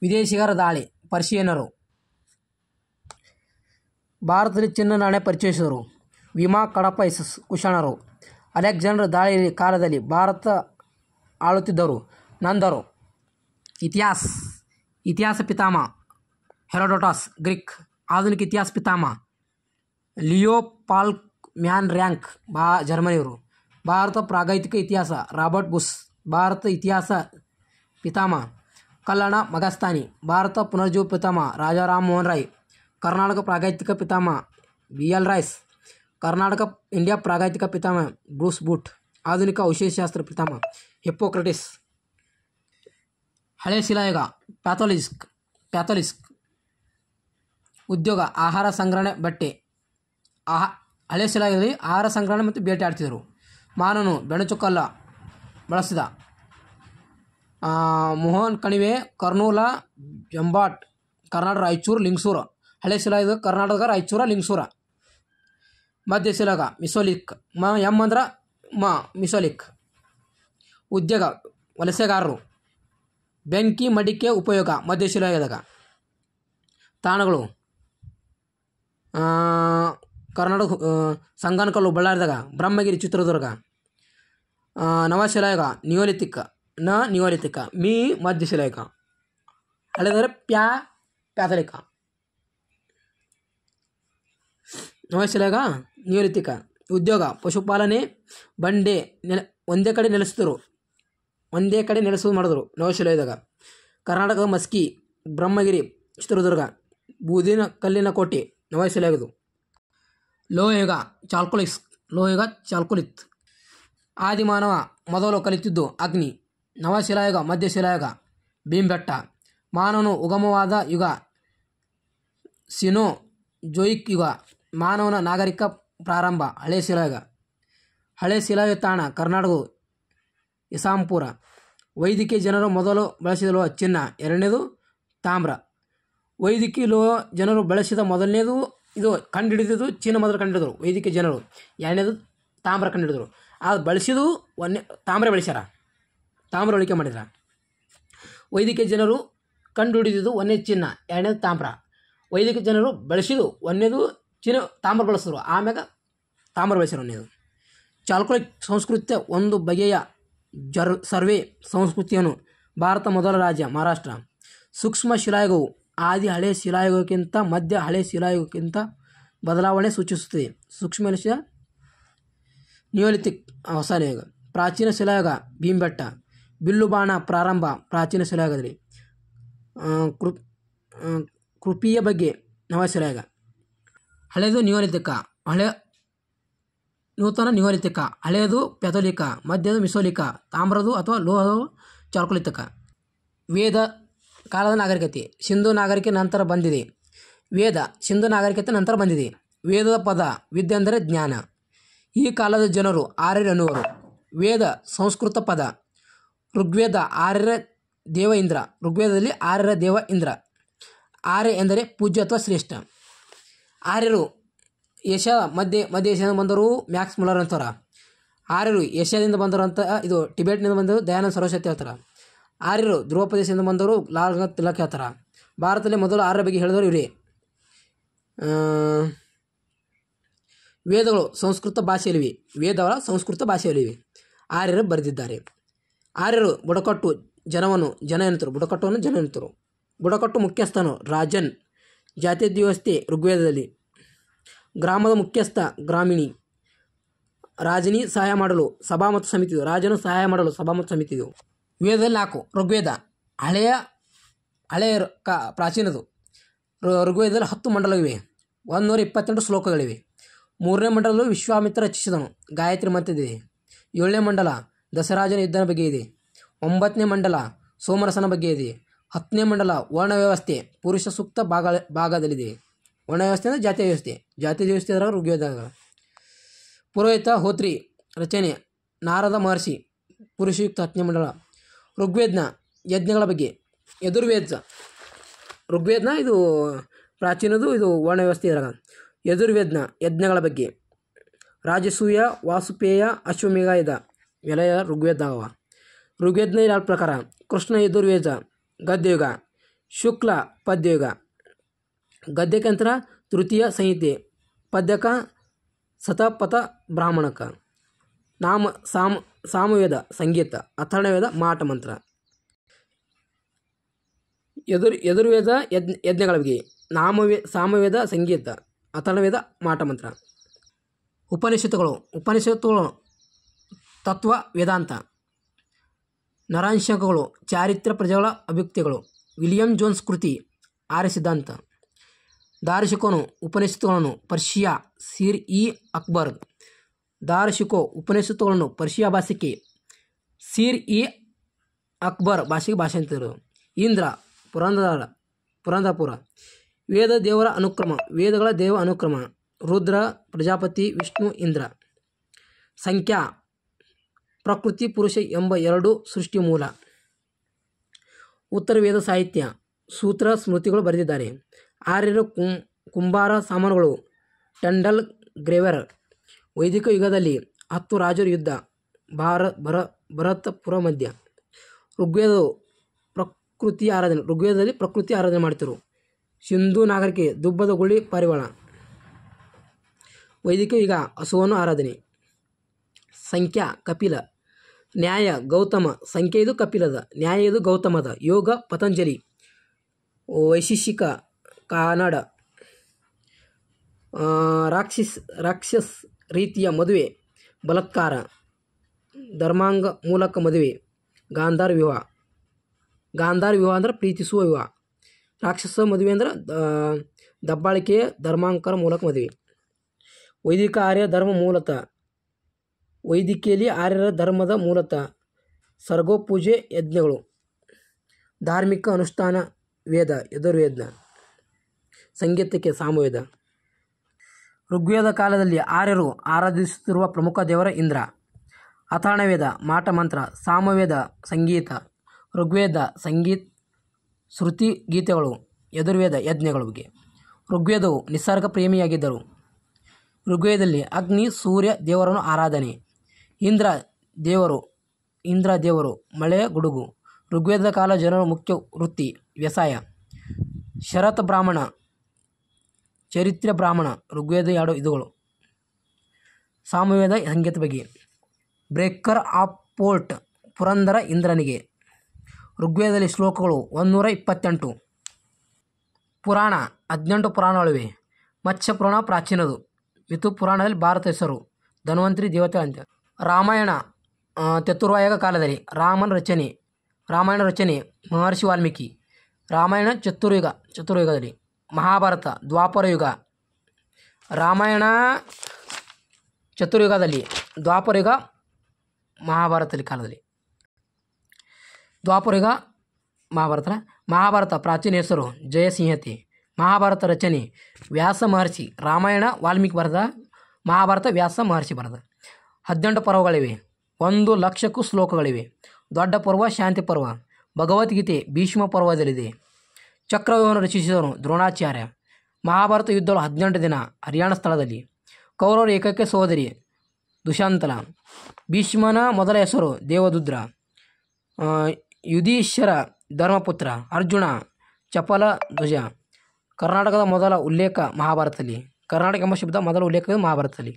ವಿದೇಶಿಗರ ದಾಳಿ, ಪರ್ಷಿಯನ್ನರು. ಭಾರತದಲ್ಲಿ ಚಿನ್ನ ನಾಣ್ಯ ಪರಿಚಯಿಸಿದರು. ವಿಮಾ ಕಡಪ ಕುಶಾಣರು. ಅಲೆಕ್ಸಾಂಡರ್ ದಾಳಿ ಕಾಲದಲ್ಲಿ ಭಾರತ ಆಳುತ್ತಿದ್ದರು ನಂದರು. ಇತಿಹಾಸ ಪಿತಾಮಹ ಹೆರೋಡೋಟಸ್, ಗ್ರೀಕ್. ಆಧುನಿಕ ಇತಿಹಾಸ ಪಿತಾಮಹ ಲಿಯೋಪಾಲ್ಡ್ ಮ್ಯಾನ್ರ್ಯಾಂಕ್, ಜರ್ಮನಿಯವರು. ಭಾರತ ಪ್ರಾಗೈತಿಕ ಇತಿಹಾಸ ರಾಬರ್ಟ್ ಬುಷ್. ಭಾರತ ಇತಿಹಾಸ ಪಿತಾಮಹ ಕಲ್ಲಣ ಮಗಸ್ತಾನಿ. ಭಾರತ ಪುನರ್ಜೀವ ಪಿತಾಮಹ ರಾಜಾ ರಾಮ್ ಮೋಹನ್ ರಾಯ್. ಕರ್ನಾಟಕ ಪ್ರಾಗೈತಿಕ ಪಿತಾಮಹ BL ರೈಸ್. ಕರ್ನಾಟಕ ಇಂಡಿಯಾ ಪ್ರಾಗೈತಿಕ ಪಿತಾಮಹ ಬ್ರೂಸ್ ಬೂಟ್. ಆಧುನಿಕ ಔಷಧಿಶಾಸ್ತ್ರ ಪಿತಾಮಹ ಹಿಪ್ಪೋಕ್ರಟಿಸ್. ಹಳೆ ಶಿಲಾಯುಗ ಪ್ಯಾಥೋಲಿಸ್ಕ್. ಉದ್ಯೋಗ ಆಹಾರ ಸಂಗ್ರಹಣೆ, ಬಟ್ಟೆ. ಹಳೆ ಶಿಲಾಯುಗದಲ್ಲಿ ಆಹಾರ ಸಂಗ್ರಹಣೆ ಮತ್ತು ಬೇಟೆಯಾಡ್ತಿದ್ದರು. ಮಾನವನು ಬೆಣಚುಕಲ್ಲ ಬಳಸಿದ. ಮೋಹನ್ ಕಣಿವೆ, ಕರ್ನೂಲ, ಜಂಬಾಟ್. ಕರ್ನಾಟಕ ರಾಯಚೂರು, ಲಿಂಗಸೂರು. ಹಳೆ ಶಿಲಾಯುಗ ಕರ್ನಾಟಕ ರಾಯಚೂರ, ಲಿಂಗಸೂರ. ಮಧ್ಯಶಿಲಾಯುಗ ಮಿಸೋಲಿಕ್. ಮಿಸೋಲಿಕ್. ಉದ್ಯೋಗ ವಲಸೆಗಾರರು. ಬೆಂಕಿ ಮಡಿಕೆ ಉಪಯೋಗ ಮಧ್ಯಶಿಲಾಯುಗದಾಗ. ತಾಣಗಳು ಕರ್ನಾಟಕ ಸಂಗನಕಲ್ಲು ಬಳ್ಳಾರಿದಾಗ. ಬ್ರಹ್ಮಗಿರಿ ಚಿತ್ರದುರ್ಗ. ನವಶಿಲಾಯುಗ ನಿಯೋಲಿತಿಕ್. ನಿಯೋಲಿತಿಕ. ಮಧ್ಯಶಿಲಾಯುಗ. ಹಳೆದರೆ ಪ್ಯಾಥಲಿಕ. ನವಶಿಲಾಯುಗ ನಿಯೋಲಿತಿಕ. ಉದ್ಯೋಗ ಪಶುಪಾಲನೆ, ಬಂಡೆ ಒಂದೇ ಕಡೆ ನೆಲೆಸುವುದು ಮಾಡಿದ್ರು ನವಶಿಲಾಯುಗದಾಗ. ಕರ್ನಾಟಕದ ಮಸ್ಕಿ, ಬ್ರಹ್ಮಗಿರಿ, ಚಿತ್ರದುರ್ಗ. ಬೂದಿನ ಕಲ್ಲಿನ ಕೋಟೆ ನವಶಿಲಾಯುಗದು. ಲೋಹಯುಗ ಚಾಲ್ಕೊಲಿತ್. ಆದಿಮಾನವ ಮೊದಲು ಕಲಿತಿದ್ದು ಅಗ್ನಿ. ನವಶಿಲಾಯುಗ ಮಧ್ಯಶಿಲಾಯುಗ ಭೀಮಬೆಟ್ಟ. ಮಾನವನು ಉಗಮವಾದ ಯುಗ ಸಿನೋಜೋಯಿಕ್ ಯುಗ. ಮಾನವನ ನಾಗರಿಕ ಪ್ರಾರಂಭ ಹಳೆ ಶಿಲಾಯುಗ. ಹಳೆ ಶಿಲಾಯುಗ ತಾಣ ಕರ್ನಾಟಕವು ಇಸಾಂಪುರ. ವೈದಿಕ ಜನರು ಮೊದಲು ಬಳಸಿದ ಲೋಹ ಚಿನ್ನ, ಎರಡನೇದು ತಾಮ್ರ. ವೈದಿಕ ಲೋಹ ಜನರು ಬಳಸಿದ ಮೊದಲನೇದು ಇದು ಕಂಡುಹಿಡಿದಿದ್ದು ಚಿನ್ನ ಮೊದಲು ಕಂಡುಹಿಡಿದರು ವೈದಿಕ ಜನರು. ಎರಡನೇದು ತಾಮ್ರ ಕಂಡುಹಿಡಿದರು. ಅದು ಬಳಸಿದು ತಾಮ್ರ ಬಳಸ್ಯಾರ, ತಾಮ್ರ ಉಳಿಕೆ ಮಾಡಿದ್ರ. ವೈದಿಕ ಜನರು ಕಂಡುಹಿಡಿದಿದ್ದು ಒಂದನೇ ಚಿನ್ನ, ಎರಡನೇದು ತಾಮ್ರ. ವೈದಿಕ ಜನರು ಬಳಸಿದು ಒಂದನೇದು ಚಿನ್ನ, ತಾಮ್ರ ಬಳಸಿದ್ರು. ಆಮ್ಯಾಗ ತಾಮ್ರ ಬಳಸ್ಯಾರ ಒಂದನೇದು. ಚಾಲ್ಕೊಲಿಕ್ ಸಂಸ್ಕೃತಿ ಒಂದು ಬಗೆಯ ಸರ್ವೆ ಸಂಸ್ಕೃತಿಯನ್ನು. ಭಾರತ ಮೊದಲ ರಾಜ್ಯ ಮಹಾರಾಷ್ಟ್ರ. ಸೂಕ್ಷ್ಮ ಶಿಲಾಯುಗವು ಆದಿ ಹಳೆ ಶಿಲಾಯುಗಕ್ಕಿಂತ ಮಧ್ಯ ಹಳೆ ಶಿಲಾಯುಗಕ್ಕಿಂತ ಬದಲಾವಣೆ ಸೂಚಿಸುತ್ತದೆ. ಸೂಕ್ಷ್ಮ ನಿಯೋಲಿತಿಕ್ ಹೊಸ ನಿಯೋಗ. ಪ್ರಾಚೀನ ಶಿಲಾಯುಗ ಭೀಮಬೆಟ್ಟ. ಬಿಲ್ಲುಬಾಣ ಪ್ರಾರಂಭ ಪ್ರಾಚೀನ ಶಿಲಾಯುಗದಲ್ಲಿ. ಕೃಪಿಯ ಬಗ್ಗೆ ನವಶಿಲಾಯುಗ. ಹಳೆಯದು ನಿಯೋಲಿತಿಕ, ನೂತನ ನಿಯೋಲಿತಿಕ. ಹಳೆಯದು ಪ್ಯಾಥೋಲಿಕ, ಮಧ್ಯದು ಮಿಸೋಲಿಕ, ತಾಮ್ರದು ಅಥವಾ ಲೋಹವು ಚಾಲ್ಕೊಲಿತಿಕ. ವೇದ ಕಾಲದ ನಾಗರಿಕತೆ. ಸಿಂಧು ನಾಗರಿಕೆ ನಂತರ ಬಂದಿದೆ. ಸಿಂಧು ನಾಗರಿಕತೆ ನಂತರ ಬಂದಿದೆ. ವೇದದ ಪದ ವಿದ್ಯೆ ಅಂದರೆ ಜ್ಞಾನ. ಈ ಕಾಲದ ಜನರು ಆರ್ಯರು ಎನ್ನುವರು. ವೇದ ಸಂಸ್ಕೃತ ಪದ. ಋಗ್ವೇದ ಆರ್ಯರ ದೇವ ಇಂದ್ರ. ಋಗ್ವೇದದಲ್ಲಿ ಆರ್ಯರ ದೇವ ಇಂದ್ರ. ಆರ್ಯ ಎಂದರೆ ಪೂಜ್ಯ ಅಥವಾ ಶ್ರೇಷ್ಠ. ಆರ್ಯರು ಮಧ್ಯ ಏಷ್ಯಾದಿಂದ ಬಂದರು. ಮ್ಯಾಕ್ಸ್ ಮುಲ್ಲರ್ ಅಂತಾರ. ಆರ್ಯರು ಏಷ್ಯಾದಿಂದ ಬಂದರು ಅಂತ, ಇದು ಟಿಬೇಟ್ನಿಂದ ಬಂದರು ದಯಾನಂದ ಸರಸ್ವತಿ ಹೇಳ್ತಾರೆ. ಆರ್ಯರು ಧ್ರುವ ಪ್ರದೇಶದಿಂದ ಬಂದವರು ಲಾಲ್ ತಿಲಕ್ ಹೇಳ್ತಾರೆ. ಭಾರತದಲ್ಲಿ ಮೊದಲು ಆರ್ಯರ ಬಗ್ಗೆ ಹೇಳಿದವರು ಇವರೇ. ವೇದಗಳು ಸಂಸ್ಕೃತ ಭಾಷೆಯಲ್ಲಿವೆ. ಆರ್ಯರು ಬರೆದಿದ್ದಾರೆ. ಆರ್ಯರು ಬುಡಕಟ್ಟು ಜನವನ್ನು ಜನ ಎನ್ನುತ್ತರು. ಬುಡಕಟ್ಟು ಮುಖ್ಯಸ್ಥನು ರಾಜನ್. ಜಾತಿ ವ್ಯವಸ್ಥೆ ಋಗ್ವೇದದಲ್ಲಿ. ಗ್ರಾಮದ ಮುಖ್ಯಸ್ಥ ಗ್ರಾಮಿಣಿ. ರಾಜನಿ ಸಹಾಯ ಮಾಡಲು ಸಭಾ ಮತ್ತು ಸಮಿತಿಯು. ರಾಜನು ಸಹಾಯ ಮಾಡಲು ಸಭಾ ಮತ್ತು ಸಮಿತಿಯು. ವೇದದಲ್ಲಿ 4. ಋಗ್ವೇದ ಹಳೆಯ ಪ್ರಾಚೀನದು. ಋಗ್ವೇದದಲ್ಲಿ 10 ಮಂಡಲಗಳಿವೆ. 128 ಶ್ಲೋಕಗಳಿವೆ. 3ನೇ ಮಂಡಲವು ವಿಶ್ವಾಮಿತ್ರ ರಚಿಸಿದನು, ಗಾಯತ್ರಿ ಮಂತ್ರದಿದೆ. 7ನೇ ಮಂಡಲ ದಶರಾಜನ ಯುದ್ಧನ ಬಗ್ಗೆ ಇದೆ. 9ನೇ ಮಂಡಲ ಸೋಮರಸನ ಬಗ್ಗೆ ಇದೆ. 10ನೇ ಮಂಡಲ ವರ್ಣ ವ್ಯವಸ್ಥೆ ಪುರುಷ ಸೂಕ್ತ ಭಾಗದಲ್ಲಿದೆ. ವರ್ಣ ವ್ಯವಸ್ಥೆ ಅಂದರೆ ಜಾತಿಯ ವ್ಯವಸ್ಥೆ. ಜಾತಿಯ ವ್ಯವಸ್ಥೆ ಅದರ ಋಗ್ವೇದ. ಪುರೋಹಿತ ಹೋತ್ರಿ ರಚನೆ ನಾರದ ಮಹರ್ಷಿ. ಪುರುಷಯುಕ್ತ 10ನೇ ಮಂಡಲ. ಋಗ್ವೇದ್ನ ಯಜ್ಞಗಳ ಬಗ್ಗೆ. ಋಗ್ವೇದ್ನ ಇದು ಪ್ರಾಚೀನದು, ಇದು ವರ್ಣ ವ್ಯವಸ್ಥೆ ಇದ್ರಾಗ. ಯಜುರ್ವೇದ್ನ ಯಜ್ಞಗಳ ಬಗ್ಗೆ. ರಾಜಸೂಯ, ವಾಸುಪೇಯ, ಅಶ್ವಮೇಧ ಇವೆಲ್ಲ ಋಗ್ವೇದ. ಋಗ್ವೇದ್ನ 2 ಪ್ರಕಾರ. ಕೃಷ್ಣ ಯಜುರ್ವೇದ ಗದ್ಯಯುಗ. ಶುಕ್ಲ ಪದ್ಯಯುಗ. ಗದ್ಯಕ್ಕೆ ಅಂತರ ತೃತೀಯ ಸಂಹಿತೆ, ಪದ್ಯಕ ಶತಪಥ ಬ್ರಾಹ್ಮಣಕ. ಸಾಮವೇದ ಸಂಗೀತ, ಅಥರ್ವವೇದ ಮಾಟ ಮಂತ್ರ. ಯಜುರ್ವೇದ ಯಜ್ಞಗಳ ಬಗ್ಗೆ. ಸಾಮವೇದ ಸಂಗೀತ, ಅಥರ್ವವೇದ ಮಾಟ ಮಂತ್ರ. ಉಪನಿಷತ್ತುಗಳು ತತ್ವ ವೇದಾಂತ. ನರಾಂಶಕಗಳು ಚಾರಿತ್ರ್ಯ ಪ್ರಜೆಗಳ ಅಭಿಯುಕ್ತಿಗಳು. ವಿಲಿಯಂ ಜೋನ್ಸ್ ಕೃತಿ ಆರ್ಯ ಸಿದ್ಧಾಂತ. ದಾರ್ಶನಿಕನು ಉಪನಿಷತ್ತುಗಳನ್ನು ಪರ್ಷಿಯಾ ಸಿರ್ ಇ ಅಕ್ಬರ್. ದಾರ್ಶನಿಕೋ ಉಪನಿಷತ್ತುಗಳನ್ನು ಪರ್ಷಿಯಾ ಭಾಷೆಗೆ ಸಿರ್ ಇ ಅಕ್ಬರ್ ಭಾಷೆಗೆ ಭಾಷಾಂತರಿಸಿದರು. ಇಂದ್ರ ಪುರಂದರಪುರ. ವೇದ ದೇವರ ಅನುಕ್ರಮ, ವೇದಗಳ ದೇವ ಅನುಕ್ರಮ. ರುದ್ರ ಪ್ರಜಾಪತಿ, ವಿಷ್ಣು, ಇಂದ್ರ. ಸಂಖ್ಯಾ ಪ್ರಕೃತಿ ಪುರುಷ ಎಂಬ ಎರಡು ಸೃಷ್ಟಿ ಮೂಲ. ಉತ್ತರ ವೇದ ಸಾಹಿತ್ಯ, ಸೂತ್ರ ಸ್ಮೃತಿಗಳು ಬರೆದಿದ್ದಾರೆ. ಆರ್ಯರು ಕುಂಬಾರ ಸಾಮಾನುಗಳು, ಟಂಡಲ್ ಗ್ರೇವರ್. ವೈದಿಕ ಯುಗದಲ್ಲಿ 10 ರಾಜರ ಯುದ್ಧ, ಭರತಪುರ ಮಧ್ಯ. ಋಗ್ವೇದದಲ್ಲಿ ಪ್ರಕೃತಿ ಆರಾಧನೆ ಮಾಡ್ತಿರು. ಸಿಂಧೂ ನಾಗರಿಕೆ ದುಬ್ಬದ ಗುಳಿ ಪಾರಿವಾಳ. ವೈದಿಕ ಯುಗ ಹಸುವನ್ನು ಆರಾಧನೆ. ಸಂಖ್ಯಾ ಕಪಿಲ. ನ್ಯಾಯ ಗೌತಮ. ಸಂಖ್ಯೆ ಇದು ಕಪಿಲದ, ನ್ಯಾಯ ಇದು ಗೌತಮದ. ಯೋಗ ಪತಂಜಲಿ. ವೈಶೇಷಿಕ ಕಾನಡ. ರಾಕ್ಷಸ್ ರೀತಿಯ ಮದುವೆ, ಬಲಾತ್ಕಾರ. ಧರ್ಮಾಂಗ ಮೂಲಕ ಮದುವೆ, ಗಾಂಧಾರ ವಿವಾಹ. ಗಾಂಧಾರ ವಿವಾಹ ಅಂದ್ರೆ ಪ್ರೀತಿಸುವ ವಿವಾಹ. ರಾಕ್ಷಸ ಮದುವೆ ಅಂದ್ರೆ ದಬ್ಬಾಳಿಕೆಯ ಧರ್ಮಾಂಕರ ಮೂಲಕ ಮದುವೆ. ವೈದಿಕ ಆರ್ಯ ಧರ್ಮ ಮೂಲತಃ. ವೈದಿಕೆಯಲ್ಲಿ ಆರ್ಯರ ಧರ್ಮದ ಮೂಲತಃ ಸರ್ಗೋಪೂಜೆ ಯಜ್ಞಗಳು. ಧಾರ್ಮಿಕ ಅನುಷ್ಠಾನ ವೇದ ಯಜುರ್ವೇದ. ಸಂಗೀತಕ್ಕೆ ಸಾಮವೇದ. ಋಗ್ವೇದ ಕಾಲದಲ್ಲಿ ಆರ್ಯರು ಆರಾಧಿಸುತ್ತಿರುವ ಪ್ರಮುಖ ದೇವರ ಇಂದ್ರ. ಅಥರ್ವವೇದ ಮಾಟ ಮಂತ್ರ. ಸಾಮವೇದ ಸಂಗೀತ. ಋಗ್ವೇದ ಸಂಗೀತ ಶ್ರುತಿ ಗೀತೆಗಳು. ಯಜುರ್ವೇದ ಯಜ್ಞಗಳ ಬಗ್ಗೆ. ಋಗ್ವೇದವು ನಿಸರ್ಗ ಪ್ರೇಮಿಯಾಗಿದ್ದರು. ಋಗ್ವೇದದಲ್ಲಿ ಅಗ್ನಿ ಸೂರ್ಯ ದೇವರನ್ನು ಆರಾಧನೆ. ಇಂದ್ರ ದೇವರು ಮಳೆಯ ಗುಡುಗು. ಋಗ್ವೇದ ಕಾಲ ಜನರ ಮುಖ್ಯ ವೃತ್ತಿ ವ್ಯವಸಾಯ. ಶರತ್ ಬ್ರಾಹ್ಮಣ, ಚರಿತ್ರ್ಯ ಬ್ರಾಹ್ಮಣ. ಋಗ್ವೇದ ಎರಡು ಇದುಗಳು. ಸಾಮವೇದ ಸಂಗೀತ ಬಗ್ಗೆ. ಬ್ರೇಕರ್ ಆಫ್ ಪೋರ್ಟ್ ಪುರಂದರ ಇಂದ್ರನಿಗೆ. ಋಗ್ವೇದದಲ್ಲಿ ಶ್ಲೋಕಗಳು 128. ಪುರಾಣ 18 ಪುರಾಣಗಳಿವೆ. ಮತ್ಸ್ಯ ಪುರಾಣ ಪ್ರಾಚೀನದು. ವಿತು ಪುರಾಣದಲ್ಲಿ ಭಾರತ ಹೆಸರು. ಧನ್ವಂತರಿ ದೇವತೆ ಅಂತ. ರಾಮಾಯಣ ಚತುರ್ವಾಯಕ ಕಾಲದಲ್ಲಿ. ರಾಮಾಯಣ ರಚನೆ ಮಹರ್ಷಿ ವಾಲ್ಮೀಕಿ. ರಾಮಾಯಣ ಚತುರ್ಯುಗದಲ್ಲಿ. ಮಹಾಭಾರತ ದ್ವಾಪರ ಯುಗ. ರಾಮಾಯಣ ಚತುರ್ಯುಗದಲ್ಲಿ. ದ್ವಾಪರ ಯುಗ ಮಹಾಭಾರತದಲ್ಲಿ ಕಾಲದಲ್ಲಿ. ದ್ವಾಪರ ಯುಗ ಮಹಾಭಾರತ ಪ್ರಾಚೀನ ಹೆಸರು ಜಯಸಿಂಹತೆ. ಮಹಾಭಾರತ ರಚನೆ ವ್ಯಾಸ ಮಹರ್ಷಿ. ರಾಮಾಯಣ ವಾಲ್ಮೀಕಿ ಬರೆದ, ಮಹಾಭಾರತ ವ್ಯಾಸ ಮಹರ್ಷಿ ಬರೆದ. 18 ಪರ್ವಗಳಿವೆ. 1,00,000 ಶ್ಲೋಕಗಳಿವೆ. ದೊಡ್ಡ ಪರ್ವ ಶಾಂತಿ ಪರ್ವ. ಭಗವದ್ಗೀತೆ ಭೀಷ್ಮ ಪರ್ವದಲ್ಲಿದೆ. ಚಕ್ರವ್ಯೂಹವನ್ನು ರಚಿಸಿದವನು ದ್ರೋಣಾಚಾರ್ಯ. ಮಹಾಭಾರತ ಯುದ್ಧಗಳು 18 ದಿನ ಹರಿಯಾಣ ಸ್ಥಳದಲ್ಲಿ. ಕೌರವರ ಏಕೈಕ ಸಹೋದರಿ ದುಶಾಂತಲ. ಭೀಷ್ಮನ ಮೊದಲ ಹೆಸರು ದೇವದುದ್ರ. ಯುಧಿಷ್ಠಿರ ಧರ್ಮಪುತ್ರ. ಅರ್ಜುನ ಚಪಲ ಧ್ವಜ. ಕರ್ನಾಟಕದ ಮೊದಲ ಉಲ್ಲೇಖ ಮಹಾಭಾರತದಲ್ಲಿ. ಕರ್ನಾಟಕ ಎಂಬ ಶಬ್ದ ಮೊದಲ ಉಲ್ಲೇಖ ಮಹಾಭಾರತದಲ್ಲಿ.